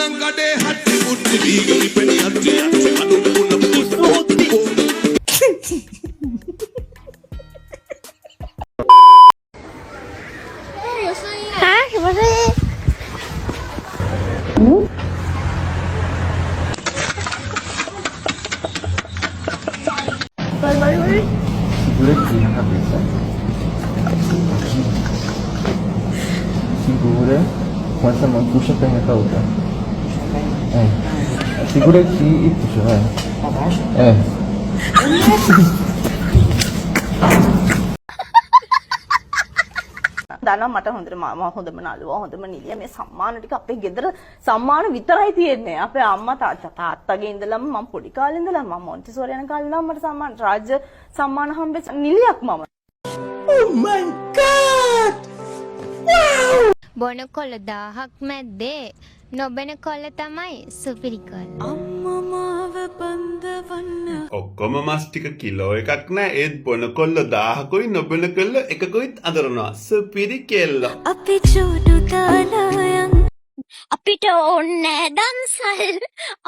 Kolangade hatti mutti legally penny hatti anuppuna pusotti. Hả? Gimana sih? Balik. Siguré na cabeça. Segura com essa mão, puxa a perna com a outra. Segura aqui e puxa, vai. දන්නවා මට හොඳට මම හොඳම නළුවා හොඳම නිලිය මේ සම්මාන ටික අපේ ගෙදර සම්මාන විතරයි තියෙන්නේ අපේ අම්මා තාත්තගේ ඉඳලම මම පොඩි කාලේ ඉඳලා මම මොන්ටිසෝරි යන කාලේ ඉඳලා මට සම්මාන රාජ්‍ය සම්මාන හම්බෙච්ච නිලියක් මම Oh my god! Wow! බොන කොළ 1000ක් මැද්දේ නොබෙන කොළ තමයි සුපිරි කොළ. අම්මා මාව බඳවන්න. ඔක්කොම මස් ටික කිලෝ එකක් නෑ ඒත් බොන කොල්ල 1000කුයි නොබෙන කොල්ල එකකුයිත් අඳරනවා සුපිරි කෙල්ල. අපි චූටු තාලයන් අපිට ඕනේ දන්සල්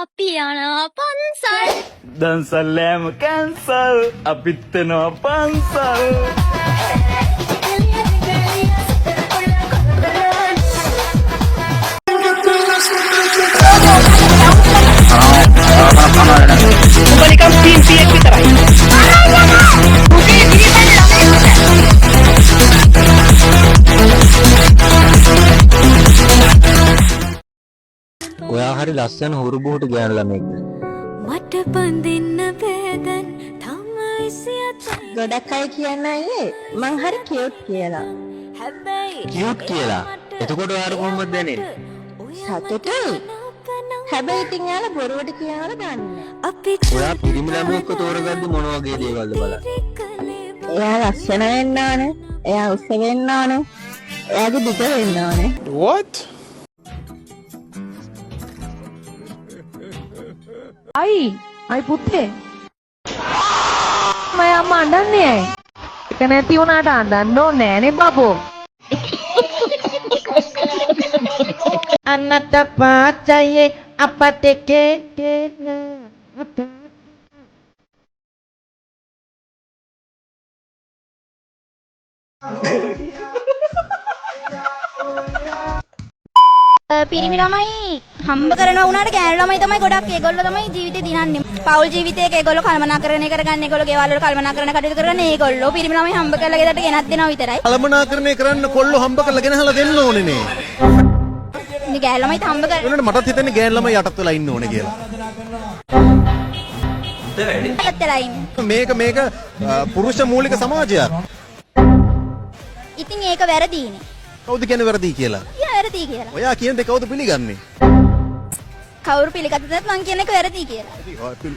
අපි යනවා පන්සල්. Dança lema cancel, apita no pansal. උඹනිකම් ටීම් පියක් විතරයි ඔයා හරි ලස්සන හුරු බුහුට ගෑනු ළමෙක්ද? මට බඳින්න බෑදන් තමයි සියතයි. ගොඩක් අය කියන්නේ මං හරි කියුට් කියලා හැබැයි කියුට් කියලා. එතකොට ඔයාට කොහොමද දැනෙන්නේ? සතුටුයි හැබැයි ඉතින් යාලා බොරුවට කියනවල දන්නේ අපි ඔයා පිරිමි ළමයෙක්ව තෝරගද්දි මොන වගේ දේවල්ද බලන්න. එයා ලස්සන වෙන්න ඕනේ එයා උස්ස වෙන්න ඕනේ එයාගේ දිග වෙන්න ඕනේ What? අයි පුතේ මම අම්මා අඬන්නේ ඇයි? ඒක නැති වුණාට අඬන්න ඕනේ නෑනේ බබෝ. අන්නත පාචයේ අපතේ පිරිමි ළමයි හම්බ කරනවා වුණාට ගෑනු ළමයි තමයි ගොඩක් ඒගොල්ලෝ තමයි ජීවිතේ දිනන්නේ. පෞල් ජීවිතයක ඒගොල්ලෝ කල්පනාකරණය කරගන්න ඒගොල්ලෝ ගෙවල් වල කල්පනාකරණ කටයුතු කරන්නේ ඒගොල්ලෝ පිරිමි ළමයි හම්බ කරලා ගෙදරට ගෙනත් දෙනවා විතරයි. කළමනාකරණය කරන්න කොල්ලෝ හම්බ කරලා ගෙනහලා දෙන්න ඕනේ නේ. ඉතින් ගෑනු ළමයි හම්බ කර ඒනට මටත් හිතෙන්නේ ගෑන් ළමයි යටත් වෙලා ඉන්න ඕනේ කියලා. පැත්තලා ඉන්නේ. මේක පුරුෂ මූලික සමාජයක්. ඉතින් ඒක වැරදීනේ. කවුද කියන්නේ වැරදි කියලා? යා වැරදි කියලා. ඔයා කියන දේ කවුද පිළිගන්නේ? කවුරු පිළිගත්තත් මං කියන එක වැරදි කියලා.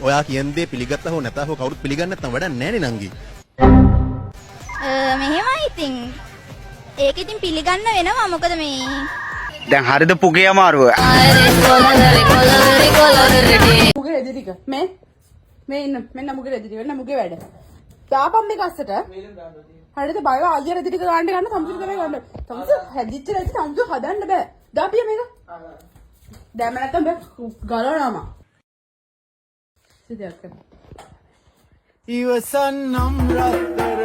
ඔයා කියන දේ පිළිගත්තා හෝ නැතා හෝ කවුරුත් පිළිගන්නේ නැත්නම් වැඩක් නැහැ නේ නංගි. මෙහෙමයි ඉතින්. ඒක ඉතින් පිළිගන්න වෙනවා මොකද මේ දැන් හරිද පුගේ අමාරුව මුගේ රෙදි ටික මේ ඉන්න මෙන්න මුගේ රෙදි ටික වෙන්න මුගේ වැඩ දාපම් මේක අස්සට හරිද බය ආයෙ රෙදි ටික ගන්න සම්පූර්ණ කරේ ගන්න සම්පූර්ණ හැදිච්ච රෙදි සම්පූර්ණ හදන්න බෑ දාපිය මේක දැම්ම නැත්තම් බෑ ගලවනවා සිද්ධියක් කරන්න ඉවසන්නම් රත්තරනේ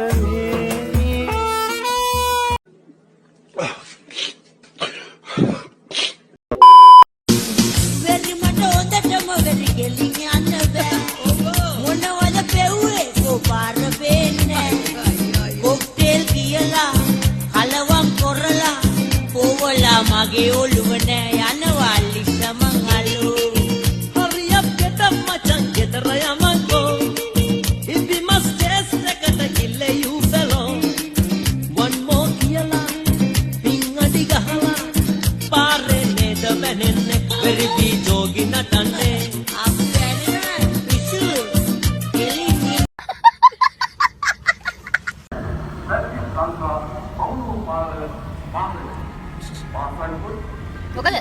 මගේ ඔළුව නෑ යනවා ලිස්සමන් හලෝ හරියක් ගෙටම් මචං ගෙදර යමකෝ ඉපි මස් ටෙස්ට් එකට කිල්ල යූ ෆෙලෝ වන් මෝ කියලා පිංගඩි ගහලා පාරේ නේද බැනෙන්නේ වෙරිදි ජෝගි නටන්නේ මොකද?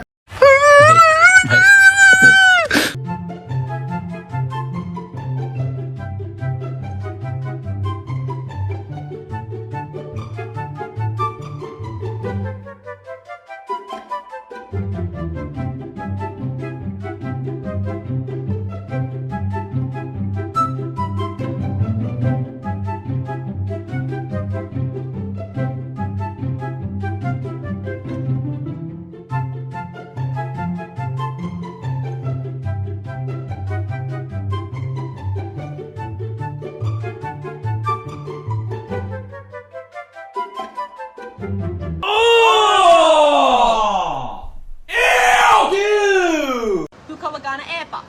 gana epa.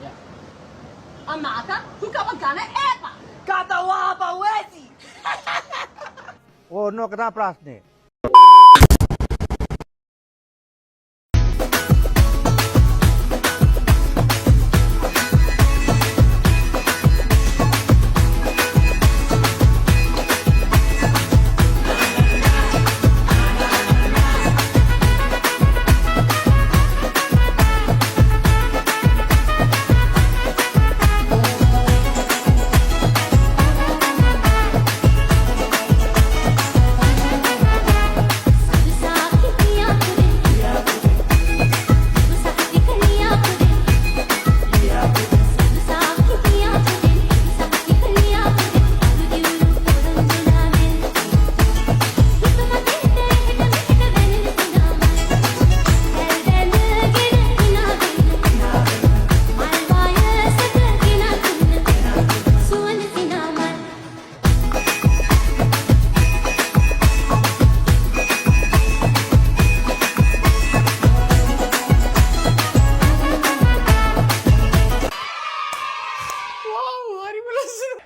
Amata, tukapa gana epa. Kata wapa wezi. ඕන්න ඔක තමයි ප්‍රශ්නේ.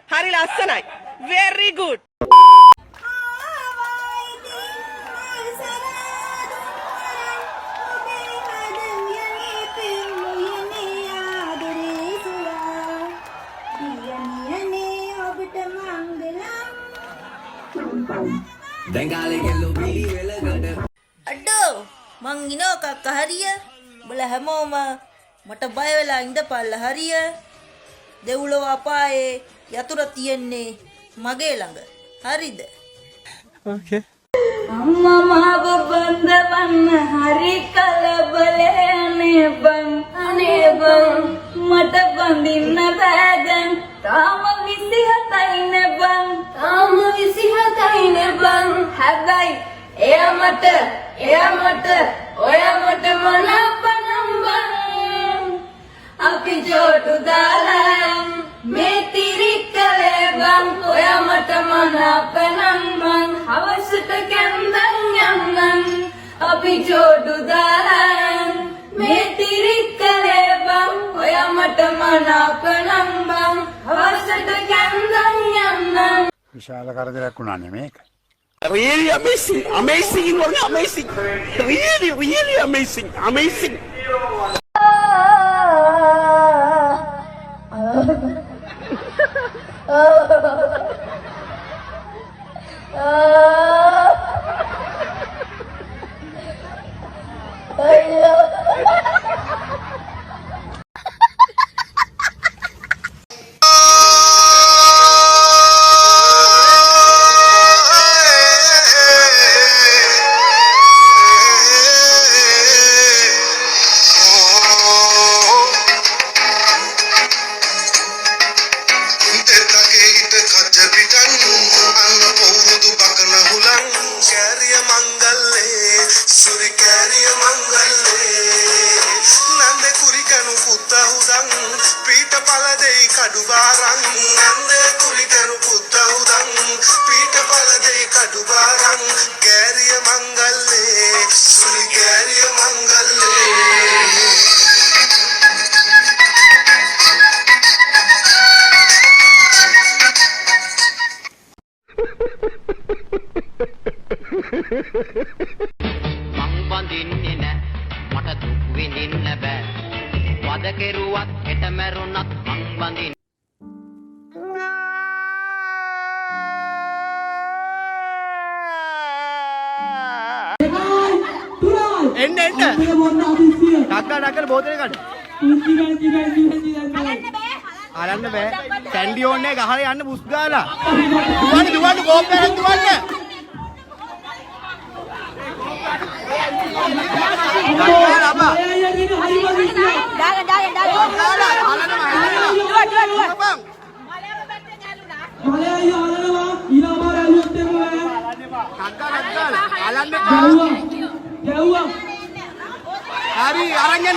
Hari lassanai. Very good. අඩෝ මං ඉනෝ කක්ක හරිය බල හැමෝම මට බය වෙලා ඉඳපල්ල හරිය දෙව්ලොව අපායේ යතුර තියෙන්නේ මගේ ළඟ හරිද අම්මා මාව බඳවන්න හරි කලබලේ අනේ බං මට බඳින්න බෑ දැන් තාම 27යි නේ බං හැබැයි එයා මට ඔයා මට මනපනම් බං අපි ජෝඩු දාලා මේ තිරිකලේ බං ඔයා මට මනපනම් බං හවසට කැන්දන් යන්නම් අපි ජෝඩු දාලා මේ තිරිකලේ බං ඔයා මට මනපනම් බං හවසට කැන්දන් යන්නම් විශාල කරදරයක් වුණානේ මේක. Really amazing. Amazing. Amazing. Really amazing. Amazing. මං බඳින්නේ නෑ මට දුක් විඳින්න බෑ වද කෙරුවත් හෙට මැරුණත් මං බඳින්න එන්න ඩක්කා බෝතලේ ගන්න අරන්න බෑ කැන්ඩි ඕන්නේ ගහලා යන්න බුස් ගාලා දුවන්න කෝප්පෙන් දුවන්න Hari, arangnya